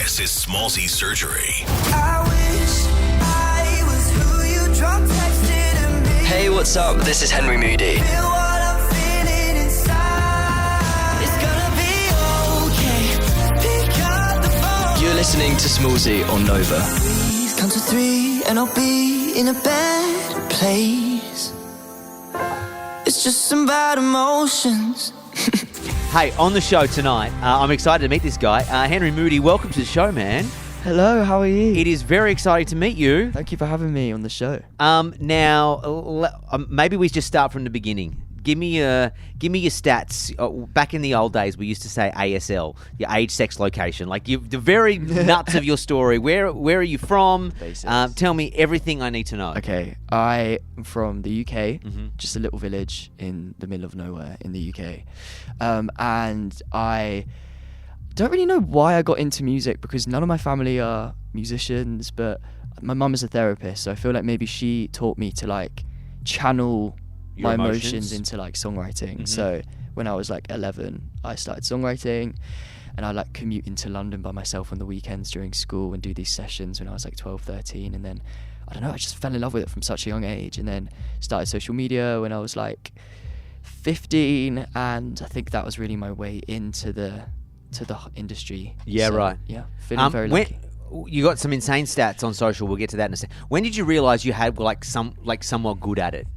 This is Smallzy Surgery. Hey, what's up? This is Henry Moodie. You're listening to Smallzy on Nova. Count to 3 and I'll be in a better place. It's just some bad emotions. Hey, on the show tonight, I'm excited to meet this guy. Henry Moodie, welcome to the show, man. Hello, how are you? It is very exciting to meet you. Thank you for having me on the show. Now, maybe we just start from the beginning. Give me your stats. Back in the old days, we used to say ASL, your age, sex, location. Like the very nuts of your story. Where are you from? Tell me everything I need to know. Okay, I am from the UK, just a little village in the middle of nowhere in the UK. And I don't really know why I got into music because none of my family are musicians, but my mum is a therapist, so I feel like maybe she taught me to like channel my emotions into like songwriting. So when I was like 11, I started songwriting, and I like commute into London by myself on the weekends during school and do these sessions when I was like 12, 13. And then, I don't know, I just fell in love with it from such a young age, and then started social media when I was like 15. And I think that was really my way into the industry. Yeah, so, right. Yeah, feeling very lucky. You got some insane stats on social. We'll get to that in a second. When did you realize you had somewhat good at it?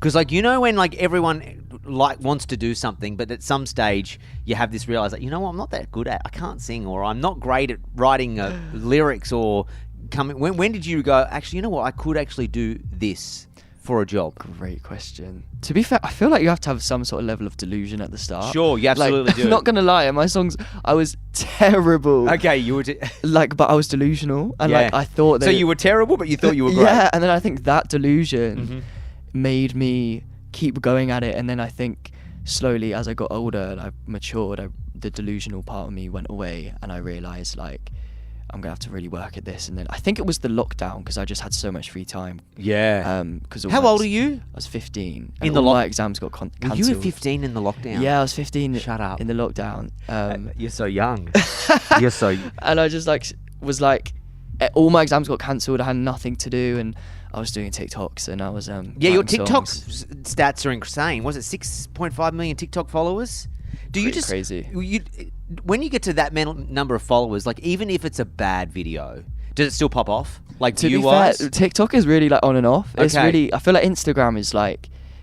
Because, when, everyone, wants to do something, but at some stage, you have this realize that, I'm not that good at it. I can't sing, or I'm not great at writing lyrics, or coming... When did you go, actually, you know what? I could actually do this for a job. Great question. To be fair, I feel like you have to have some sort of level of delusion at the start. Sure, you absolutely do. I'm not going to lie, in my songs, I was terrible. Okay, you were... but I was delusional, and, I thought that... So you were terrible, but you thought you were great? Yeah, and then I think that delusion... made me keep going at it, and then I think slowly as I got older and I matured, the delusional part of me went away, and I realised I'm gonna have to really work at this. And then I think it was the lockdown, because I just had so much free time. Yeah. How old are you? I was 15. In all my exams got cancelled. You were 15 in the lockdown? Yeah, I was 15. Shut up. In the lockdown. You're so young. You're so... And I just was all my exams got cancelled. I had nothing to do, and I was doing TikToks, and I was your TikTok songs. stats are insane. Was it 6.5 million TikTok followers? Do you just crazy? When you get to that number of followers, even if it's a bad video, does it still pop off? To be fair, TikTok is really on and off. It's okay. really, I feel like Instagram is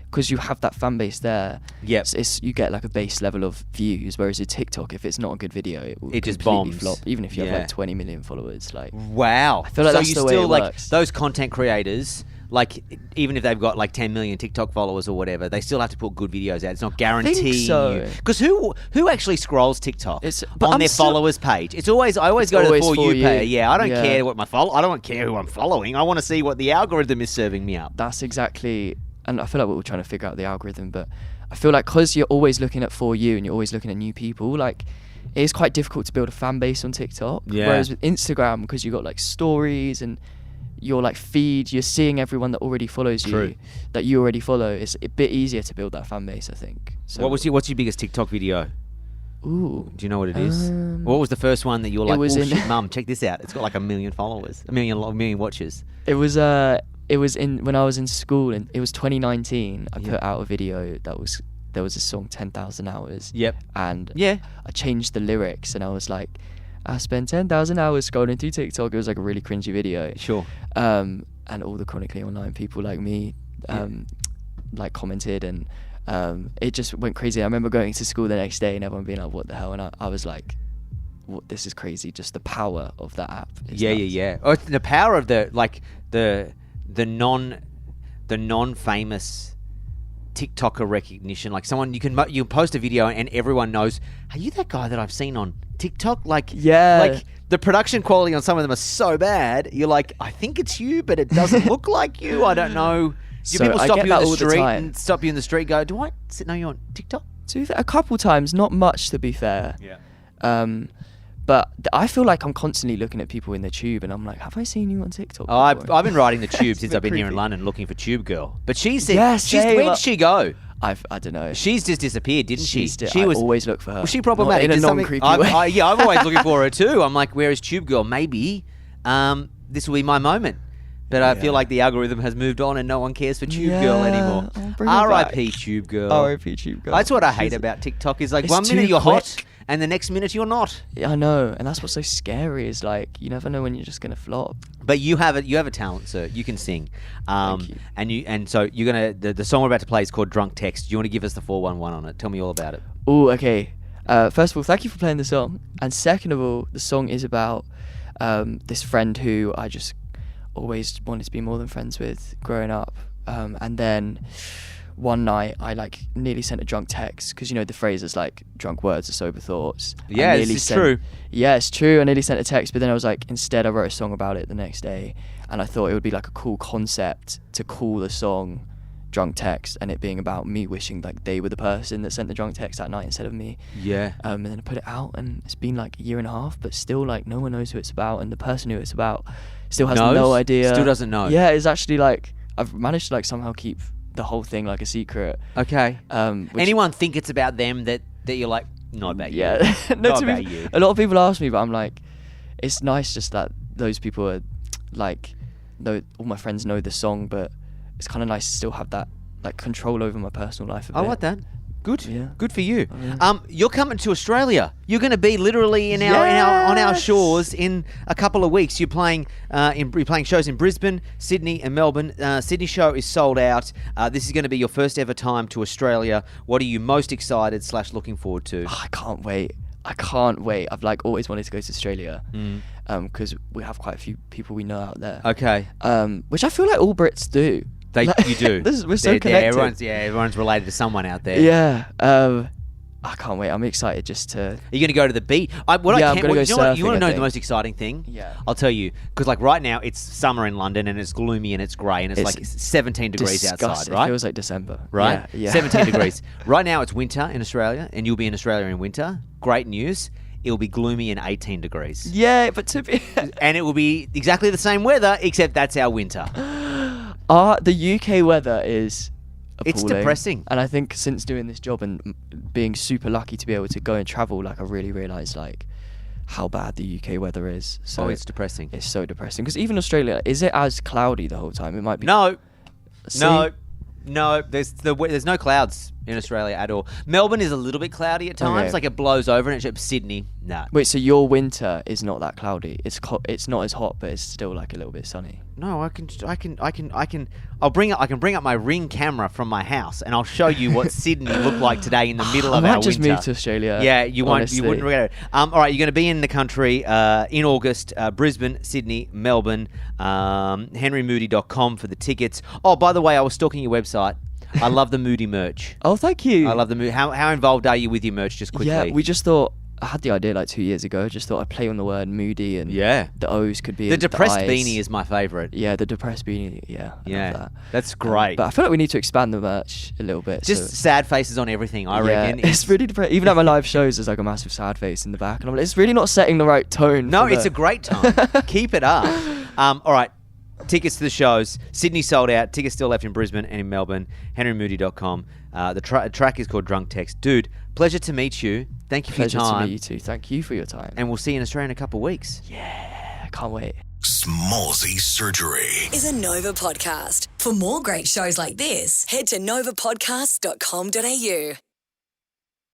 because you have that fan base there. Yep. You get a base level of views, whereas with TikTok, if it's not a good video, it just completely bombs. flop. Even if you have 20 million followers, wow. I feel like that's the way it works. Those content creators, even if they've got 10 million TikTok followers or whatever, they still have to put good videos out. It's not guaranteed. I think so. Because who actually scrolls TikTok on their followers page? I always go to the For You page. Yeah, I don't care what I don't care who I'm following. I want to see what the algorithm is serving me up. That's exactly. And I feel like we're trying to figure out the algorithm, but I feel like because you're always looking at For You and you're always looking at new people, it is quite difficult to build a fan base on TikTok. Yeah. Whereas with Instagram, because you got stories and your feed, you're seeing everyone that already follows you, that you already follow. It's a bit easier to build that fan base, I think. So what's your biggest TikTok video? Ooh. Do you know what it is? What was the first one that you were like, shit, mum, check this out. It's got 1 million followers, a million watches. It was when I was in school, and it was 2019. I put out a video there was a song 10,000 hours. Yep. And I changed the lyrics, and I was like, I spent 10,000 hours scrolling through TikTok. It was a really cringy video. Sure. And all the chronically online people like me, commented, and it just went crazy. I remember going to school the next day and everyone being like, "What the hell?" And I was like, "What? This is crazy!" Just the power of that app. Yeah. Oh, the power of the non-famous TikToker recognition. Someone you post a video and everyone knows, are you that guy that I've seen on TikTok? The production quality on some of them are so bad. You're like, I think it's you, but it doesn't look like you. I don't know. Do people stop you in the street and stop you in the street and go, do I know you on TikTok? A couple times, not much to be fair. Yeah. But I feel like I'm constantly looking at people in the tube, and I'm like, have I seen you on TikTok? Oh, I've been riding the tube since I've been here in London looking for Tube Girl. But she said, where did she go? I don't know. She's just disappeared, didn't she? I always look for her. Was she problematic? Not in a Did something- non-creepy I'm- way. yeah, I'm always looking for her too. I'm like, where is Tube Girl? Maybe this will be my moment. But I feel like the algorithm has moved on and no one cares for Tube Girl anymore. Bring her R.I.P. back. Tube Girl. R.I.P. Tube Girl. That's what I hate about TikTok is like It's 1 minute too you're quick. hot and the next minute you're not. Yeah, I know, and that's what's so scary is like you never know when you're just gonna flop. But you have a talent, sir. You can sing. Thank you. And so you're gonna the song we're about to play is called Drunk Text. Do you want to give us the 411 on it? Tell me all about it. Oh, okay. First of all, thank you for playing the song, and second of all, the song is about this friend who I just always wanted to be more than friends with growing up, and then one night I like nearly sent a drunk text because the phrase is like drunk words are sober thoughts. Yeah, I this nearly is true. Yeah, it's true. I nearly sent a text, but then I was like, instead I wrote a song about it the next day, and I thought it would be like a cool concept to call the song Drunk Text, and it being about me wishing like they were the person that sent the drunk text that night instead of me. Yeah. And then I put it out, and it's been like a year and a half, but still like no one knows who it's about, and the person who it's about still has Knows? no idea. Still doesn't know. Yeah, it's actually like I've managed to like somehow keep the whole thing like a secret. Okay. Which- Anyone think it's about them that you're like, not about you. Yeah. No, Not to be- about you. A lot of people ask me, but I'm like, it's nice just that those people are like, though all my friends know the song, but it's kind of nice to still have that like control over my personal life a bit. I like that. Good. Yeah. Good for you. yeah. You're coming to Australia. You're going to be literally on our shores in a couple of weeks. You're playing shows in Brisbane, Sydney, and Melbourne. Sydney show is sold out. This is going to be your first ever time to Australia. What are you most excited / looking forward to? Oh, I can't wait. I've like always wanted to go to Australia because we have quite a few people we know out there. Okay. Which I feel like all Brits do. You do. We're so connected. Everyone's related to someone out there. Yeah. I can't wait. I'm excited just to. Are you going to go to the beach? I'm gonna go you want to surfing, know I the think. most exciting thing? Yeah. I'll tell you. Because like right now, it's summer in London and it's gloomy and it's grey and it's like 17 degrees outside, Disgusting. right? It feels like December. Right? Yeah. 17 degrees. Right now, it's winter in Australia and you'll be in Australia in winter. Great news. It'll be gloomy and 18 degrees. Yeah, but to be. And it will be exactly the same weather, except that's our winter. The UK weather is appalling. It's depressing. And I think since doing this job and being super lucky to be able to go and travel, like I really realised like how bad the UK weather is. So it's depressing. It's so depressing. Because even Australia, is it as cloudy the whole time? It might be. No. See? No. There's no clouds in Australia at all. Melbourne is a little bit cloudy at times. Okay. Like it blows over and it's Sydney. No. Wait, so your winter is not that cloudy? It's not as hot, but it's still like a little bit sunny. No, I can bring up my Ring camera from my house and I'll show you what Sydney looked like today in the middle of I our might just winter. move to Australia. Yeah, you honestly. wouldn't regret it. All right, you're going to be in the country in August. Brisbane, Sydney, Melbourne. HenryMoodie.com for the tickets. Oh, by the way, I was stalking your website. I love the Moodie merch. Oh, thank you. I love the Moodie. How involved are you with your merch? Just quickly. Yeah, we just thought. I had the idea like 2 years ago. Just thought I'd play on the word moody and the O's could be the in depressed eyes. beanie is my favourite. Yeah, the depressed beanie. Yeah, I love that. That's great. But I feel like we need to expand the merch a little bit. Just so, sad faces on everything, I reckon. It's really depressing. Even at my live shows, there's like a massive sad face in the back, and I'm like, it's really not setting the right tone. No, it's a great time. Keep it up. All right. Tickets to the shows. Sydney sold out. Tickets still left in Brisbane and in Melbourne. HenryMoodie.com. The track is called Drunk Text. Dude, pleasure to meet you. Thank you for Pleasure your time. to meet you too. Thank you for your time. And we'll see you in Australia in a couple of weeks. Yeah, I can't wait. Smallsy Surgery is a Nova podcast. For more great shows like this, head to novapodcast.com.au.